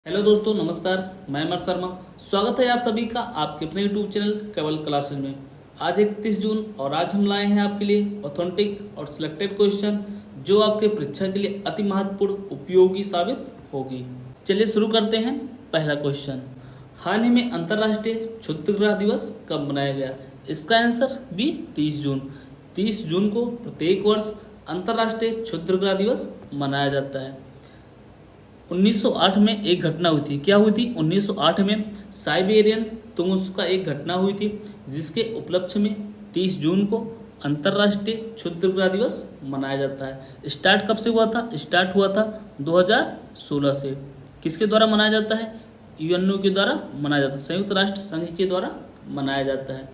Hello दोस्तों, नमस्कार। मैं अमर शर्मा। स्वागत है आप सभी का आपके अपने यूट्यूब चैनल केवल क्लासेज में। आज 31 जून और आज हम लाए हैं आपके लिए ऑथेंटिक और सिलेक्टेड क्वेश्चन जो आपके परीक्षा के लिए अति महत्वपूर्ण उपयोगी साबित होगी। चलिए शुरू करते हैं। पहला क्वेश्चन, हाल ही में अंतर्राष्ट्रीय क्षुद्रग्रह दिवस कब मनाया गया? इसका आंसर बी 30 जून। 30 जून को प्रत्येक वर्ष अंतर्राष्ट्रीय क्षुद्रग्रह दिवस मनाया जाता है। 1908 में एक घटना हुई थी। क्या हुई थी? 1908 में साइबेरियन तुंगुस्का का एक घटना हुई थी जिसके उपलक्ष्य में 30 जून को अंतर्राष्ट्रीय क्षुद्रग्रह दिवस मनाया जाता है। स्टार्ट कब से हुआ था? स्टार्ट हुआ था 2016 से। किसके द्वारा मनाया जाता है? यूएनओ के द्वारा मनाया जाता है, संयुक्त राष्ट्र संघ के द्वारा मनाया जाता है।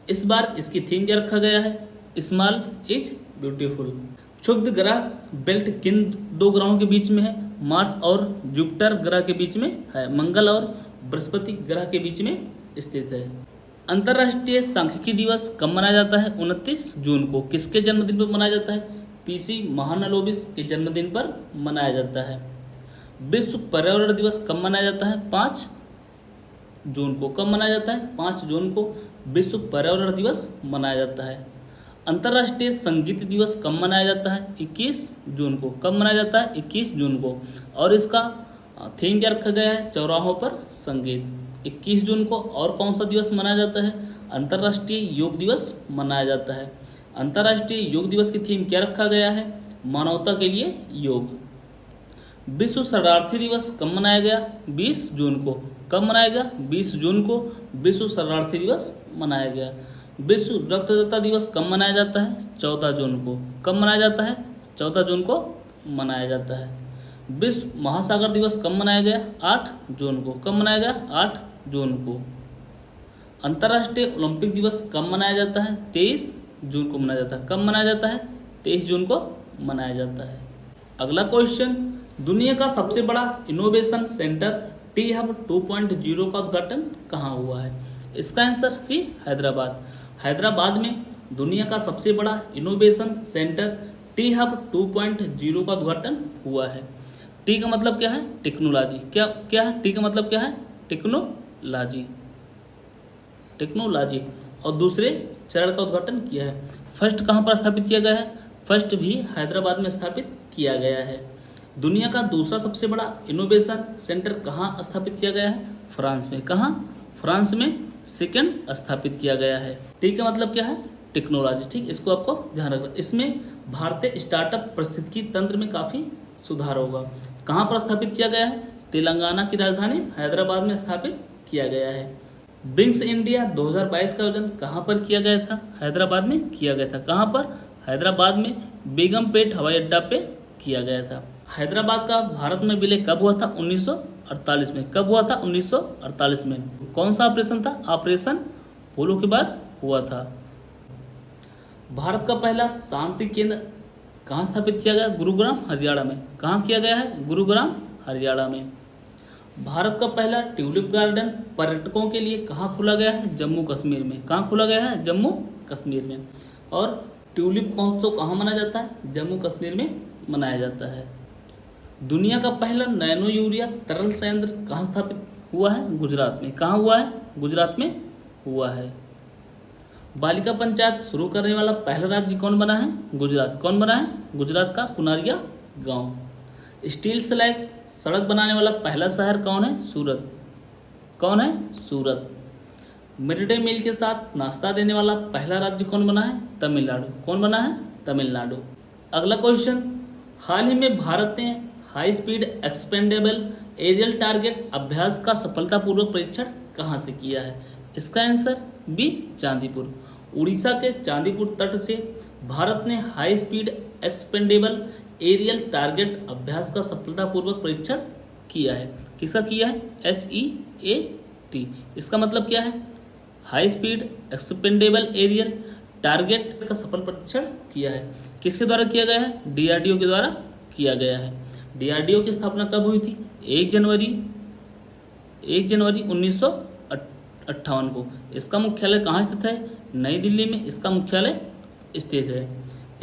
इस बार इसकी थीम क्या रखा गया है? Small is beautiful. क्षुद्र ग्रह बेल्ट किन दो ग्रहों के बीच में है? मार्स और जुपिटर ग्रह के बीच में है। मंगल और बृहस्पति ग्रह के बीच में स्थित है। अंतर्राष्ट्रीय सांख्यिकी दिवस कब मनाया जाता है? 29 जून को। किसके जन्मदिन पर मनाया जाता है? पीसी महालनोबिस के जन्मदिन पर मनाया जाता है। विश्व पर्यावरण दिवस कब मनाया जाता है? 5 जून को। कब मनाया जाता है? 5 जून को विश्व पर्यावरण दिवस मनाया जाता है। अंतर्राष्ट्रीय संगीत दिवस कब मनाया जाता है? 21 जून को। कब मनाया जाता है? 21 जून को। और इसका थीम क्या रखा गया है? चौराहों पर संगीत। 21 जून को और कौन सा दिवस मनाया जाता है? अंतर्राष्ट्रीय योग दिवस मनाया जाता है। अंतर्राष्ट्रीय योग दिवस की थीम क्या रखा गया है? मानवता के लिए योग। विश्व शरणार्थी दिवस कब मनाया गया? 20 जून को। कब मनाया गया? 20 जून को विश्व शरणार्थी दिवस मनाया गया। विश्व रक्तदाता दिवस कब मनाया जाता है? 14 जून को। कब मनाया जाता है? 14 जून को मनाया जाता है। विश्व महासागर दिवस कब मनाया गया? 8 जून को। कब मनाया गया? 8 जून को। अंतर्राष्ट्रीय ओलंपिक दिवस कब मनाया जाता है? 23 जून को मनाया जाता है। कब मनाया जाता है? 23 जून को मनाया जाता है। अगला क्वेश्चन, दुनिया का सबसे बड़ा इनोवेशन सेंटर टी हब 2.0 का उद्घाटन कहाँ हुआ है? इसका आंसर सी, हैदराबाद। हैदराबाद में दुनिया का सबसे बड़ा इनोवेशन सेंटर टी हब 2.0 का उद्घाटन हुआ है। टी का मतलब क्या है? टेक्नोलॉजी। क्या क्या है? टी का मतलब क्या है? टेक्नोलॉजी। टेक्नोलॉजी। और दूसरे चरण का उद्घाटन किया है। फर्स्ट कहाँ पर स्थापित किया गया है? फर्स्ट भी हैदराबाद में स्थापित किया गया है। दुनिया का दूसरा सबसे बड़ा इनोवेशन सेंटर कहाँ स्थापित किया गया है? फ्रांस में। कहाँ? फ्रांस में सेकंड स्थापित किया गया है। टी का मतलब क्या है? टेक्नोलॉजी। ठीक, इसको आपको ध्यान रखना। इसमें भारतीय स्टार्टअप पारिस्थितिकी तंत्र में काफी सुधार होगा। कहाँ पर स्थापित किया गया है? तेलंगाना की राजधानी हैदराबाद में स्थापित किया गया है। विंग्स इंडिया 2022 का आयोजन कहाँ पर किया गया था? हैदराबाद में किया गया था। कहाँ पर? हैदराबाद में बेगमपेट हवाई अड्डा पे किया गया था। हैदराबाद का भारत में विलय कब हुआ था? 1948 में। कब हुआ था? 1948 में। कौन सा ऑपरेशन था? ऑपरेशन पोलो के बाद हुआ था। भारत का पहला शांति केंद्र कहाँ स्थापित किया गया? गुरुग्राम, हरियाणा में। कहाँ किया गया है? गुरुग्राम, हरियाणा में। भारत का पहला ट्यूलिप गार्डन पर्यटकों के लिए कहाँ खोला गया है? जम्मू कश्मीर में। कहाँ खोला गया है? जम्मू कश्मीर में। और ट्यूलिप महोत्सव कहाँ मनाया जाता है? जम्मू कश्मीर में मनाया जाता है। दुनिया का पहला नैनो यूरिया तरल संयंत्र कहाँ स्थापित हुआ है? गुजरात में। कहाँ हुआ है? गुजरात में हुआ है। बालिका पंचायत शुरू करने वाला पहला राज्य कौन बना है? गुजरात। कौन बना है? गुजरात का कुनारिया गांव। स्टील स्लैग सड़क बनाने वाला पहला शहर कौन है? सूरत। कौन है? सूरत। मिड डे मील के साथ नाश्ता देने वाला पहला राज्य कौन बना है? तमिलनाडु। कौन बना है? तमिलनाडु। अगला क्वेश्चन, हाल ही में भारत ने high speed expendable aerial target अभ्यास का सफलतापूर्वक परीक्षण कहाँ से किया है? इसका आंसर बी, चांदीपुर। उड़ीसा के चांदीपुर तट से भारत ने high speed expendable aerial target अभ्यास का सफलतापूर्वक परीक्षण किया है। किसका किया है? HEAT। इसका मतलब क्या है? High speed expendable aerial target का सफल परीक्षण किया है। किसके द्वारा किया गया है? DRDO के द्वारा किया गया है। DRDO की स्थापना कब हुई थी? 1 जनवरी 1958 को। इसका मुख्यालय कहाँ स्थित है? नई दिल्ली में इसका मुख्यालय स्थित है।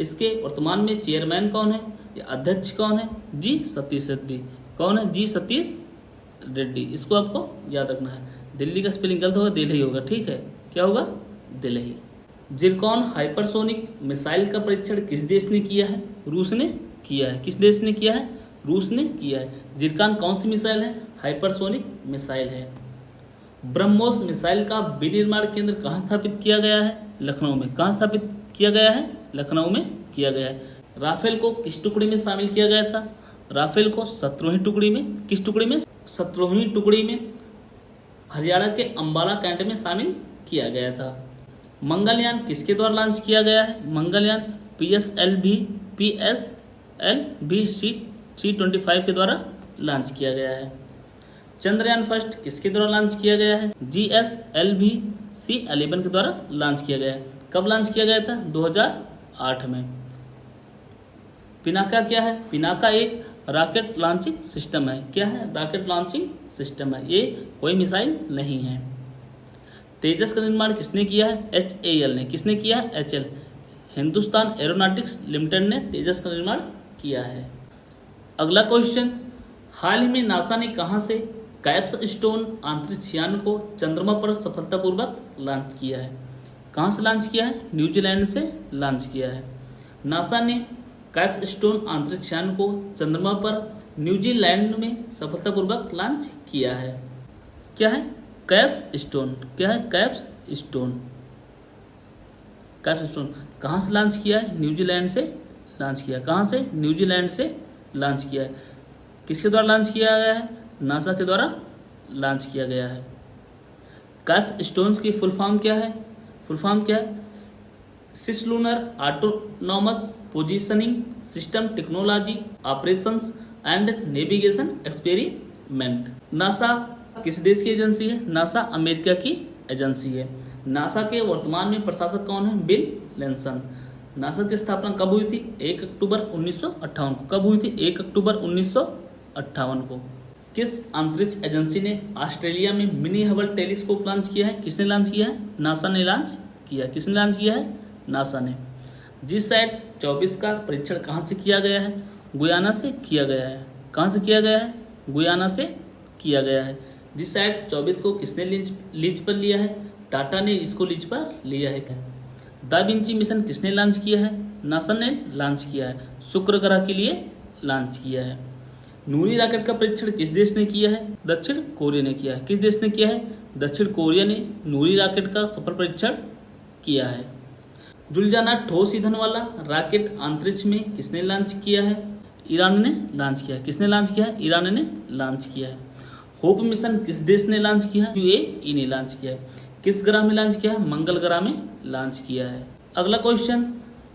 इसके वर्तमान में चेयरमैन कौन है या अध्यक्ष कौन है? जी सतीश रेड्डी। कौन है? जी सतीश रेड्डी, इसको आपको याद रखना है। दिल्ली का स्पेलिंग गलत होगा, दिल्ली होगा, ठीक है, क्या होगा, दिल्ली। जिरकॉन हाइपरसोनिक मिसाइल का परीक्षण किस देश ने किया है? रूस ने किया है। किस देश ने किया है? रूस ने किया है। जिरकॉन कौन सी मिसाइल है? हाइपरसोनिक मिसाइल है। ब्रह्मोस मिसाइल का विनिर्माण केंद्र कहाँ स्थापित किया गया है? लखनऊ में। कहाँ स्थापित किया गया है? लखनऊ में किया गया है। राफेल को किस टुकड़ी में शामिल किया गया था? राफेल को 17वीं टुकड़ी में। किस टुकड़ी में? 17वीं टुकड़ी में हरियाणा के अंबाला कैंट में शामिल किया गया था। मंगलयान किसके द्वारा लॉन्च किया गया है? मंगलयान PSLV C-25 के द्वारा लॉन्च किया गया है। चंद्रयान फर्स्ट किसके द्वारा लॉन्च किया गया है? GSLV C-11 के द्वारा लॉन्च किया गया है। कब लॉन्च किया गया था? 2008 में। पिनाका क्या है? पिनाका एक रॉकेट लॉन्चिंग सिस्टम है। क्या है? रॉकेट लॉन्चिंग सिस्टम है, ये कोई मिसाइल नहीं है। तेजस का निर्माण किसने किया है? HAL ने। किसने किया है? HAL, हिंदुस्तान एरोनॉटिक्स लिमिटेड ने तेजस का निर्माण किया है। अगला क्वेश्चन, हाल ही में नासा ने कहां से कैप्सटोन अंतरिक्ष यान को चंद्रमा पर सफलतापूर्वक लॉन्च किया है? कहां से लॉन्च किया है? न्यूजीलैंड से लॉन्च किया है। नासा ने कैप्सटोन अंतरिक्ष यान को चंद्रमा पर न्यूजीलैंड में सफलतापूर्वक लॉन्च किया है। क्या है? कैप्सटोन। क्या है? कैप्सटोन। कैप्सटोन कहाँ से लॉन्च किया है? न्यूजीलैंड से लॉन्च किया। कहाँ से? न्यूजीलैंड से लॉन्च किया है। किसके द्वारा लॉन्च किया गया है? नासा के द्वारा लॉन्च किया गया है। कैप्सटोन्स की फुल फॉर्म क्या है? फुल फॉर्म क्या है? Cislunar autonomous positioning system technology operations and navigation experiment. NASA किस देश की एजेंसी है? नासा अमेरिका की एजेंसी है। नासा के वर्तमान में प्रशासक कौन है? बिल लेंसन। नासा की स्थापना कब हुई थी? 1 अक्टूबर 1958 को। कब हुई थी? 1 अक्टूबर 1958 को। किस अंतरिक्ष एजेंसी ने ऑस्ट्रेलिया में मिनी हबल टेलीस्कोप लॉन्च किया है? किसने लॉन्च किया है? नासा ने लॉन्च किया। किसने लॉन्च किया है? नासा ने। जीसैट 24 का परीक्षण कहाँ से किया गया है? गुयाना से किया गया है। कहाँ से किया गया है? गुयाना से किया गया है। जीसैट 24 को किसने लीज पर लिया है? टाटा ने इसको लीज पर लिया है। दा विंची मिशन किसने लॉन्च किया है? नासा ने लॉन्च किया है। शुक्र ग्रह के लिए लॉन्च किया है। नूरी रॉकेट का परीक्षण किस देश ने किया है? दक्षिण कोरिया ने किया है। किस देश ने किया है? दक्षिण कोरिया ने नूरी रॉकेट का सफल परीक्षण किया है। जुलजाना ठोस ईंधन वाला रॉकेट अंतरिक्ष में किसने लॉन्च किया है? ईरान ने लॉन्च किया है। किसने लॉन्च किया है? ईरान ने लॉन्च किया है। होप मिशन किस देश ने लॉन्च किया है? UAE ने लॉन्च किया है। किस ग्रह में लॉन्च किया है? मंगल ग्रह में लॉन्च किया है। अगला क्वेश्चन,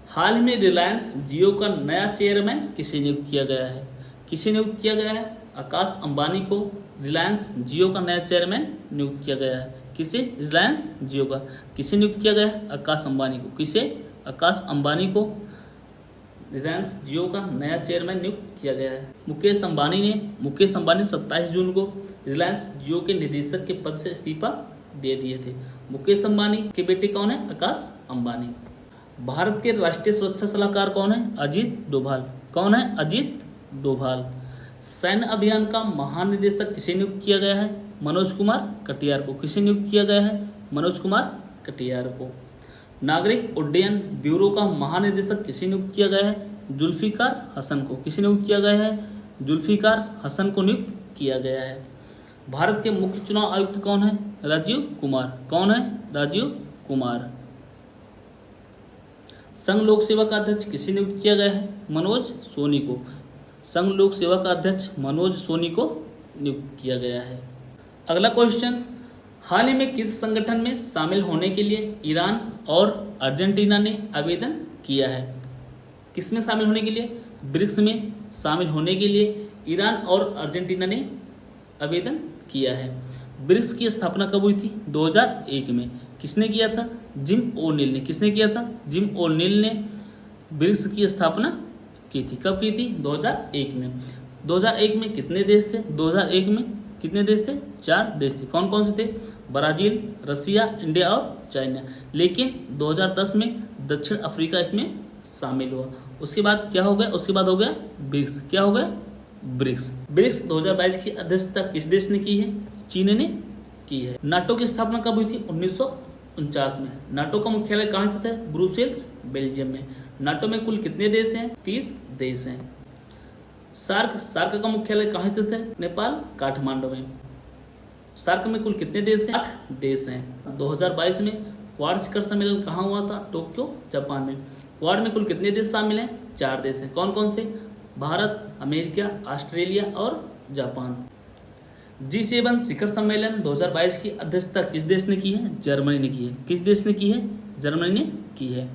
हाल में रिलायंस जियो का नया चेयरमैन किसे नियुक्त किया गया है? किसे नियुक्त किया गया है? आकाश अंबानी को रिलायंस जियो का नया चेयरमैन नियुक्त किया गया है। किसे? रिलायंस जियो का। किसे नियुक्त किया गया है? आकाश अंबानी को। किसे? आकाश अंबानी को रिलायंस जियो का नया चेयरमैन नियुक्त किया गया है। मुकेश अंबानी 27 जून को रिलायंस जियो के निदेशक के पद से इस्तीफा दे दिए थे। मुकेश अंबानी के बेटे कौन है? आकाश अंबानी। भारत के राष्ट्रीय सुरक्षा सलाहकार कौन है? अजीत डोभाल। कौन है? अजीत डोभाल। सैन्य अभियान का महानिदेशक किसे नियुक्त किया गया है? मनोज कुमार कटियार को। किसे नियुक्त किया गया है? मनोज कुमार कटियार को। नागरिक उड्डयन ब्यूरो का महानिदेशक किसे नियुक्त किया गया है? जुल्फिकार हसन को। किसे नियुक्त किया गया है? जुल्फिकार हसन को नियुक्त किया गया है। भारत के मुख्य चुनाव आयुक्त कौन है? राजीव कुमार। कौन है? राजीव कुमार। संघ लोक सेवा का अध्यक्ष किसे नियुक्त किया गया है? मनोज सोनी को। संघ लोक सेवा का अध्यक्ष मनोज सोनी को नियुक्त किया गया है। अगला क्वेश्चन, हाल ही में किस संगठन में शामिल होने के लिए ईरान और अर्जेंटीना ने आवेदन किया है? किस में शामिल होने के लिए? ब्रिक्स में शामिल होने के लिए ईरान और अर्जेंटीना ने आवेदन किया है। ब्रिक्स की स्थापना कब हुई थी? 2001 में। किसने किया था? जिम ओ'नील ने। किसने किया था? जिम ओ'नील ने ब्रिक्स की स्थापना की थी। कब की थी? 2001 में। 2001 में कितने देश थे? 2001 में कितने देश थे? 4 देश थे। कौन कौन से थे? ब्राजील, रसिया, इंडिया और चाइना। लेकिन 2010 में दक्षिण अफ्रीका इसमें शामिल हुआ। उसके बाद क्या हो गया? उसके बाद हो गया ब्रिक्स। क्या हो गया? ब्रिक्स। ब्रिक्स 2022 की अध्यक्षता किस देश ने की है? चीन ने की है। नाटो की स्थापना कब हुई थी? 1949 में। नाटो का मुख्यालय कहाँ स्थित है? ब्रुसेल्स, बेल्जियम में। नाटो में कुल कितने देश हैं? 30 देश हैं। सार्क, सार्क का मुख्यालय कहाँ स्थित है? नेपाल, काठमांडू में। सार्क में कुल कितने देश हैं? 8 देश हैं। 2022 में क्वाड शिखर सम्मेलन कहाँ हुआ था? टोक्यो, जापान में। क्वाड में कुल कितने देश शामिल हैं? 4 देश हैं। कौन कौन से? भारत, अमेरिका, ऑस्ट्रेलिया और जापान। G7 शिखर सम्मेलन 2022 की अध्यक्षता किस देश ने की है? जर्मनी ने की है। किस देश ने की है? जर्मनी ने की है।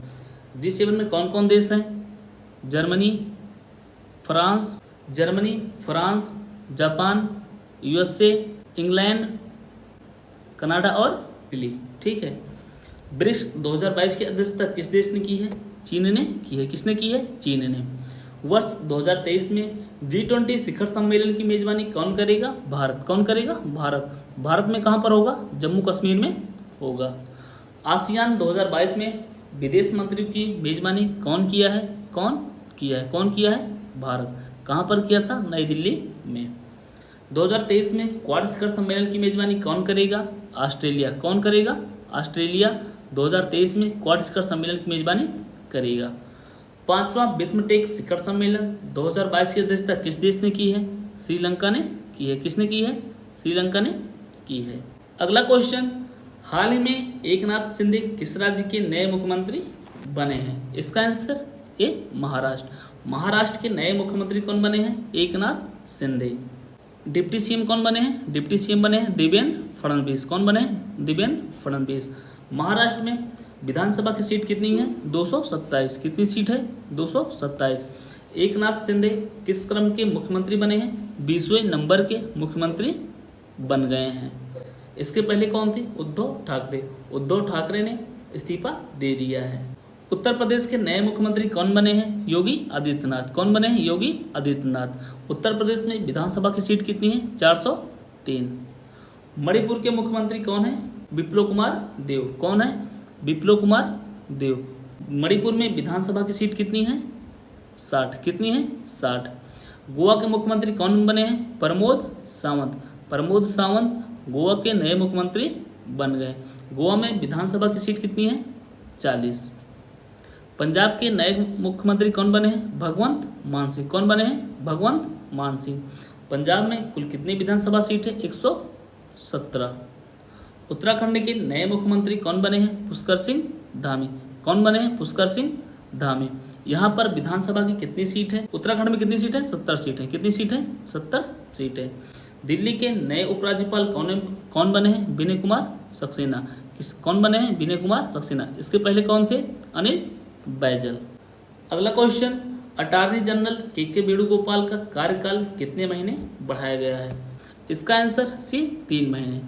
G7 में कौन कौन देश हैं? Germany, France, Japan, USA, England, Canada और इटली। ठीक है। ब्रिक्स 2022 की अध्यक्षता किस देश ने की है? चीन ने की है। किसने की है? चीन ने। वर्ष 2023 में G20 शिखर सम्मेलन की मेजबानी कौन करेगा? भारत। कौन करेगा? भारत। भारत में कहां पर होगा? जम्मू कश्मीर में होगा। आसियान 2022 में विदेश मंत्रियों की मेजबानी कौन किया है? भारत। कहां पर किया था? नई दिल्ली में। 2023 में क्वाड शिखर सम्मेलन की मेजबानी कौन करेगा? ऑस्ट्रेलिया। कौन करेगा? ऑस्ट्रेलिया 2023 में क्वाड शिखर सम्मेलन की मेजबानी करेगा। 5वां विश्व टेक शिखर सम्मेलन 2022 की अध्यक्षता किस देश ने की है? श्रीलंका ने की है। किसने की है? श्रीलंका ने की है। अगला क्वेश्चन, हाल ही में एकनाथ शिंदे किस राज्य के नए मुख्यमंत्री बने हैं? इसका आंसर ए महाराष्ट्र। महाराष्ट्र के नए मुख्यमंत्री कौन बने हैं? एकनाथ शिंदे। डिप्टी सीएम कौन बने हैं? डिप्टी सीएम बने हैं देवेंद्र फडणवीस। कौन बने हैं? देवेंद्र फडणवीस। महाराष्ट्र में विधानसभा की सीट कितनी है? 227। कितनी सीट है? 227। एकनाथ शिंदे किस क्रम के मुख्यमंत्री बने हैं? 20वें नंबर के मुख्यमंत्री बन गए हैं। इसके पहले कौन थे? उद्धव ठाकरे। उद्धव ठाकरे ने इस्तीफा दे दिया है। उत्तर प्रदेश के नए मुख्यमंत्री कौन बने हैं? योगी आदित्यनाथ। कौन बने हैं? योगी आदित्यनाथ। उत्तर प्रदेश में विधानसभा की सीट कितनी है? 403। मणिपुर के मुख्यमंत्री कौन है? विप्लव कुमार देव। कौन है? विप्लव कुमार देव। मणिपुर में विधानसभा की सीट कितनी है? 60। कितनी है? 60। गोवा के मुख्यमंत्री कौन बने हैं? प्रमोद सावंत। प्रमोद सावंत गोवा के नए मुख्यमंत्री बन गए। गोवा में विधानसभा की सीट कितनी है? 40। पंजाब के नए मुख्यमंत्री कौन बने हैं? भगवंत मान सिंह। कौन बने हैं? भगवंत मान सिंह। पंजाब में कुल कितनी विधानसभा सीट है? 117। उत्तराखंड के नए मुख्यमंत्री कौन बने हैं? पुष्कर सिंह धामी। कौन बने हैं? पुष्कर सिंह धामी। यहाँ पर विधानसभा की कितनी सीट है? उत्तराखंड में कितनी सीट है? 70 सीट है। कितनी सीट है? 70 सीट है। दिल्ली के नए उपराज्यपाल कौन बने हैं? विनय कुमार सक्सेना। कौन बने हैं? विनय कुमार सक्सेना। इसके पहले कौन थे? अनिल बैजल। अगला क्वेश्चन, अटॉर्नी जनरल के वेणुगोपाल का कार्यकाल कितने महीने बढ़ाया गया है? इसका आंसर सी 3 महीने।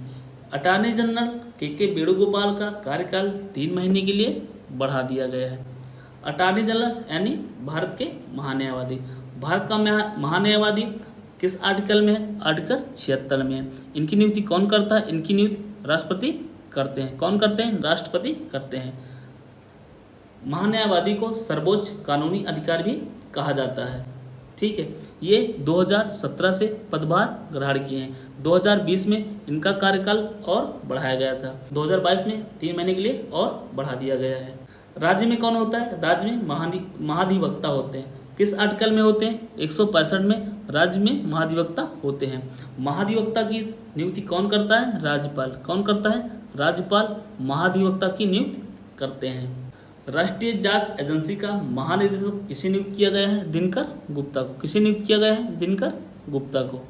अटॉर्नी जनरल के वेणुगोपाल का कार्यकाल 3 महीने के लिए बढ़ा दिया गया है। अटॉर्नी जनरल यानी भारत के महान्यायवादी। भारत का महान्यायवादी किस आर्टिकल में है? आर्टिकल 76 में है। इनकी नियुक्ति कौन करता है? इनकी नियुक्ति राष्ट्रपति करते हैं। कौन करते हैं? राष्ट्रपति करते हैं। महान्यायवादी को सर्वोच्च कानूनी अधिकार भी कहा जाता है। ठीक है। ये 2017 से पदभार ग्रहण किए हैं। 2020 में इनका कार्यकाल और बढ़ाया गया था। 2022 में 3 महीने के लिए और बढ़ा दिया गया है। राज्य में कौन होता है? राज्य में महाधिवक्ता होते हैं। किस आर्टिकल में होते हैं? 165 में राज्य में महाधिवक्ता होते हैं। महाधिवक्ता की नियुक्ति कौन करता है? राज्यपाल। कौन करता है? राज्यपाल महाधिवक्ता की नियुक्ति करते हैं। राष्ट्रीय जांच एजेंसी का महानिदेशक किसे नियुक्त किया गया है? दिनकर गुप्ता को। किसे नियुक्त किया गया है? दिनकर गुप्ता को।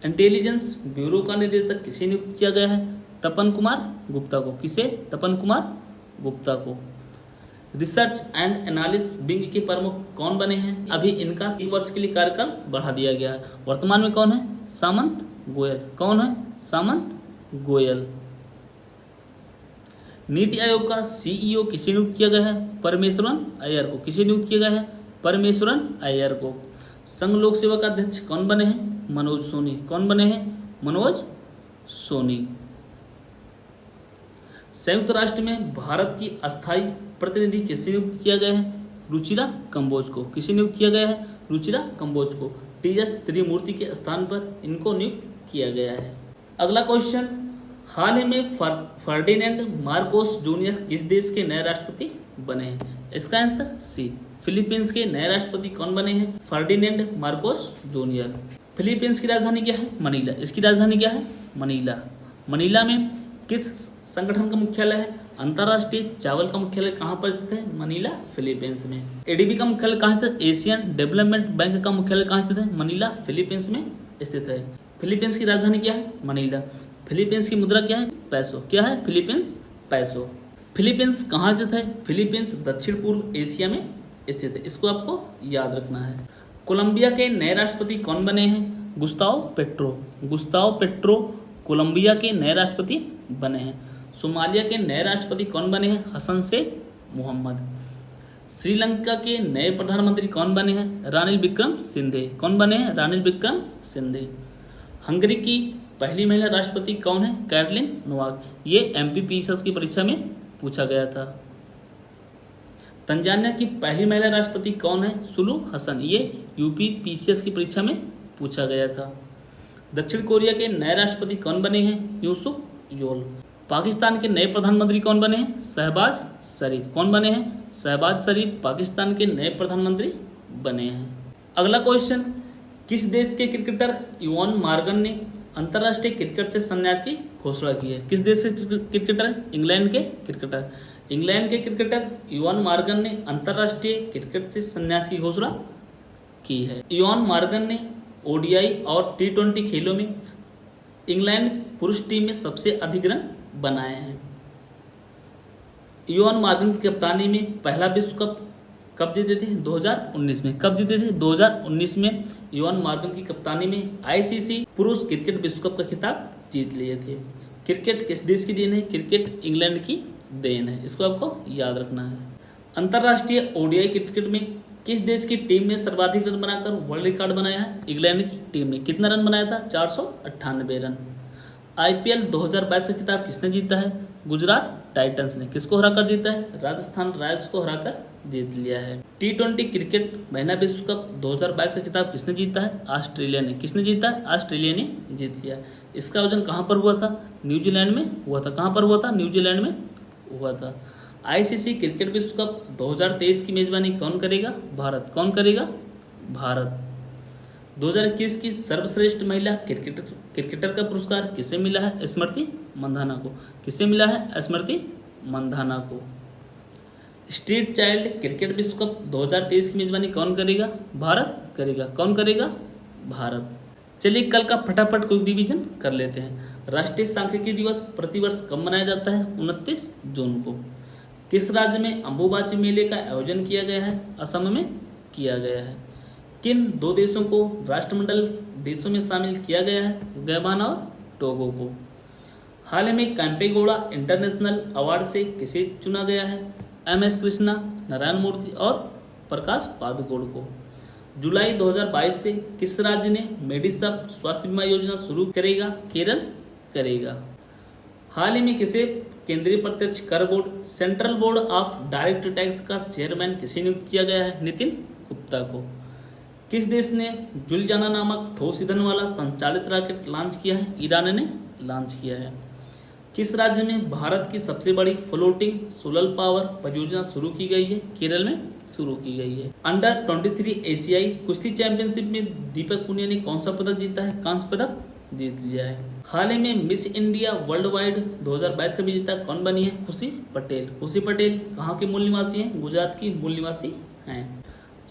इंटेलिजेंस ब्यूरो का निदेशक किसे नियुक्त किया गया है? तपन कुमार गुप्ता को। किसे? तपन कुमार गुप्ता को। रिसर्च एंड एनालिसिस विंग के प्रमुख कौन बने हैं? अभी इनका 1 वर्ष के लिए कार्यकाल बढ़ा दिया गया है। वर्तमान में कौन है? सामंत गोयल। कौन है? सामंत गोयल। नीति आयोग का सीईओ किसे नियुक्त किया गया है? परमेश्वरन अय्यर को। किसे नियुक्त किया गया है? परमेश्वरन अय्यर को। संघ लोक सेवा का अध्यक्ष कौन बने हैं? मनोज सोनी। कौन बने हैं? मनोज सोनी। संयुक्त राष्ट्र में भारत की अस्थायी प्रतिनिधि किसे नियुक्त किया गया है? रुचिरा कंबोज को। किसे नियुक्त किया गया है? रुचिरा कंबोज को। टीएस त्रिमूर्ति के स्थान पर इनको नियुक्त किया गया है। अगला क्वेश्चन, हाल ही में फर्डिनेंड मार्कोस जूनियर किस देश के नए राष्ट्रपति बने हैं? इसका आंसर सी, फिलीपींस के नए राष्ट्रपति कौन बने हैं? Ferdinand Marcos junior. फिलीपींस की राजधानी क्या है? मनीला। इसकी राजधानी क्या है? मनीला। मनीला में किस संगठन का मुख्यालय है? अंतर्राष्ट्रीय चावल का मुख्यालय कहाँ पर स्थित है? मनीला, फिलीपींस में। एडीबी का मुख्यालय कहाँ स्थित है? एशियन डेवलपमेंट बैंक का मुख्यालय कहाँ स्थित है? मनीला, फिलीपींस में स्थित है। फिलीपींस की राजधानी क्या है? मनीला। फिलीपींस की मुद्रा क्या है? पैसो। क्या है? फिलीपींस पैसो। फिलीपींस कहाँ स्थित है? फिलीपींस दक्षिण पूर्व एशिया में स्थित है, इसको आपको याद रखना है। कोलंबिया के नए राष्ट्रपति कौन बने हैं? Gustavo Petro. Gustavo Petro Colombia के नए राष्ट्रपति बने हैं। सोमालिया के नए राष्ट्रपति कौन बने हैं? हसन शेख मोहम्मद। श्रीलंका के नए प्रधानमंत्री कौन बने हैं? रानिल विक्रम सिंघे। कौन बने हैं? रानिल विक्रम सिंघे। हंगरी की पहली महिला राष्ट्रपति कौन है? Katalin Novak. ये एमपीपीएसएस की परीक्षा में पूछा गया था। तंजानिया की पहली महिला राष्ट्रपति कौन है? सुलू हसन। ये यूपीपीसीएस की परीक्षा में पूछा गया था। दक्षिण कोरिया के नए राष्ट्रपति कौन बने हैं? यूसुफ योल। पाकिस्तान के नए प्रधानमंत्री कौन बने हैं? शहबाज शरीफ। कौन बने हैं? शहबाज शरीफ पाकिस्तान के नए प्रधानमंत्री बने हैं। अगला क्वेश्चन, किस देश के क्रिकेटर इवान मॉर्गन ने अंतर्राष्ट्रीय क्रिकेट से संन्यास की घोषणा की है? किस देश से क्रिकेटर? इंग्लैंड के क्रिकेटर। इंग्लैंड के क्रिकेटर इवान मॉर्गन ने अंतर्राष्ट्रीय क्रिकेट से संन्यास की घोषणा की है। इवान मॉर्गन ने ओडीआई और टी20 खेलों में इंग्लैंड पुरुष टीम में सबसे अधिक रन बनाए हैं। इवान मॉर्गन की कप्तानी में पहला विश्व कप कब जीते थे? 2019 में। कब जीते थे? 2019 में इवान मॉर्गन की कप्तानी में आईसीसी पुरुष क्रिकेट विश्व कप का खिताब जीत लिए थे। क्रिकेट किस देश की देन है? क्रिकेट इंग्लैंड की देन है, इसको आपको याद रखना है। अंतर्राष्ट्रीय ओडीआई क्रिकेट में किस देश की टीम ने सर्वाधिक रन बनाकर वर्ल्ड रिकॉर्ड बनाया है? इंग्लैंड की टीम ने। कितना रन बनाया था? 498 रन। आईपीएल 2022 का खिताब किसने जीता है? गुजरात टाइटंस ने। किसको हराकर जीता है? राजस्थान रॉयल्स को हराकर जीत लिया है। टी20 क्रिकेट महिला विश्व कप 2022 का खिताब किसने जीता है? ऑस्ट्रेलिया ने। किसने जीता है? ऑस्ट्रेलिया ने जीत लिया। इसका आयोजन कहाँ पर हुआ था? न्यूजीलैंड में हुआ था। कहाँ पर हुआ था? न्यूजीलैंड में हुआ था। आईसीसी क्रिकेट विश्व कप 2023 की मेजबानी कौन करेगा? भारत। कौन करेगा? भारत। 2021 की सर्वश्रेष्ठ महिला क्रिकेटर का पुरस्कार किसे मिला है? स्मृति मंधाना को। किसे मिला है? स्मृति मंधाना को। स्ट्रीट चाइल्ड क्रिकेट विश्व कप 2023 की मेजबानी कौन करेगा? भारत करेगा। कौन करेगा? भारत। चलिए कल का फटाफट क्विक रिवीजन कर लेते हैं। राष्ट्रीय सांख्यिकी दिवस प्रतिवर्ष कब मनाया जाता है? 29 जून को। किस राज्य में अंबुबाची मेले का आयोजन किया गया है? असम में किया गया है। किन दो देशों को राष्ट्रमंडल देशों में शामिल किया गया है? गयाना और टोगो को। हाल ही में कैंपेगौड़ा इंटरनेशनल अवार्ड से किसे चुना गया है? एमएस कृष्णा, नारायण मूर्ति और प्रकाश पादुकोण को। जुलाई 2022 से किस राज्य ने मेडिसप स्वास्थ्य बीमा योजना शुरू करेगा? केरल करेगा। हाल ही में किसे केंद्रीय प्रत्यक्ष कर board central board of direct tax का चेयरमैन किसे नियुक्त किया गया है? नितिन गुप्ता को। किस देश ने जुलियाना नामक ठोस ईंधन वाला संचालित रॉकेट लॉन्च किया है? ईरान ने लॉन्च किया है। किस राज्य में भारत की सबसे बड़ी फ्लोटिंग सोलर पावर परियोजना शुरू की गई है? केरल में शुरू की गई है। अंडर 23 एशियाई कुश्ती चैंपियनशिप में दीपक पुनिया ने कौन सा पदक जीता है? कांस्य पदक जीत लिया है। हाल ही में मिस इंडिया वर्ल्ड वाइड 2022 का विजेता कौन बनी है? खुशी पटेल। खुशी पटेल कहाँ के मूल निवासी हैं? गुजरात की मूल निवासी हैं।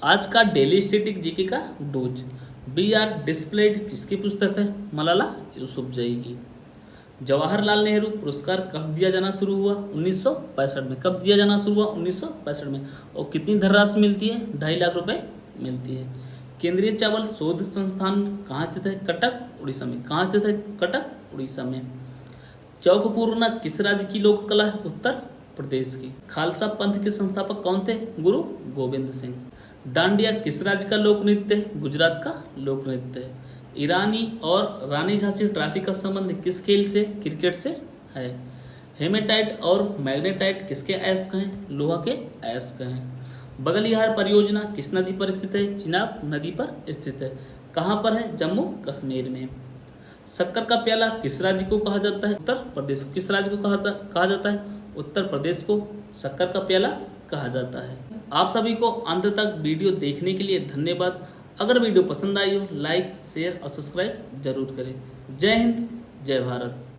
आज का डेली स्टैटिक जीके का डोज। बी आर डिस्प्लेड किसकी पुस्तक है? मलाला यूसुफजई की। जवाहरलाल नेहरू पुरस्कार कब दिया जाना शुरू हुआ? 1965 में। कब दिया जाना शुरू हुआ? 1965 में। और कितनी धनराशि मिलती है? 2.5 लाख रुपए मिलती है। केंद्रीय चावल शोध संस्थान कहाँ स्थित है? कटक उड़ीसा में। कहाँ स्थित है? कटक उड़ीसा में। चौक पूर्णा किस राज्य की लोक कला है? उत्तर प्रदेश की। खालसा पंथ के संस्थापक कौन थे? गुरु गोविंद सिंह। डांडिया किस राज्य का लोक नृत्य है? गुजरात का लोक नृत्य है। ईरानी और रानी झांसी ट्रॉफी का संबंध किस खेल से? क्रिकेट से है। हेमेटाइट और मैग्नेटाइट किसके अयस्क हैं? लोहा के अयस्क हैं। बगलिहार परियोजना किस नदी पर स्थित है? चिनाब नदी पर स्थित है। कहाँ पर है? जम्मू कश्मीर में। शक्कर का प्याला किस राज्य को कहा जाता है? उत्तर प्रदेश। किस राज्य को कहा जाता है? उत्तर प्रदेश को शक्कर का प्याला कहा जाता है। आप सभी को अंत तक वीडियो देखने के लिए धन्यवाद। अगर वीडियो पसंद आई हो लाइक शेयर और सब्सक्राइब जरूर करें। जय हिंद, जय भारत।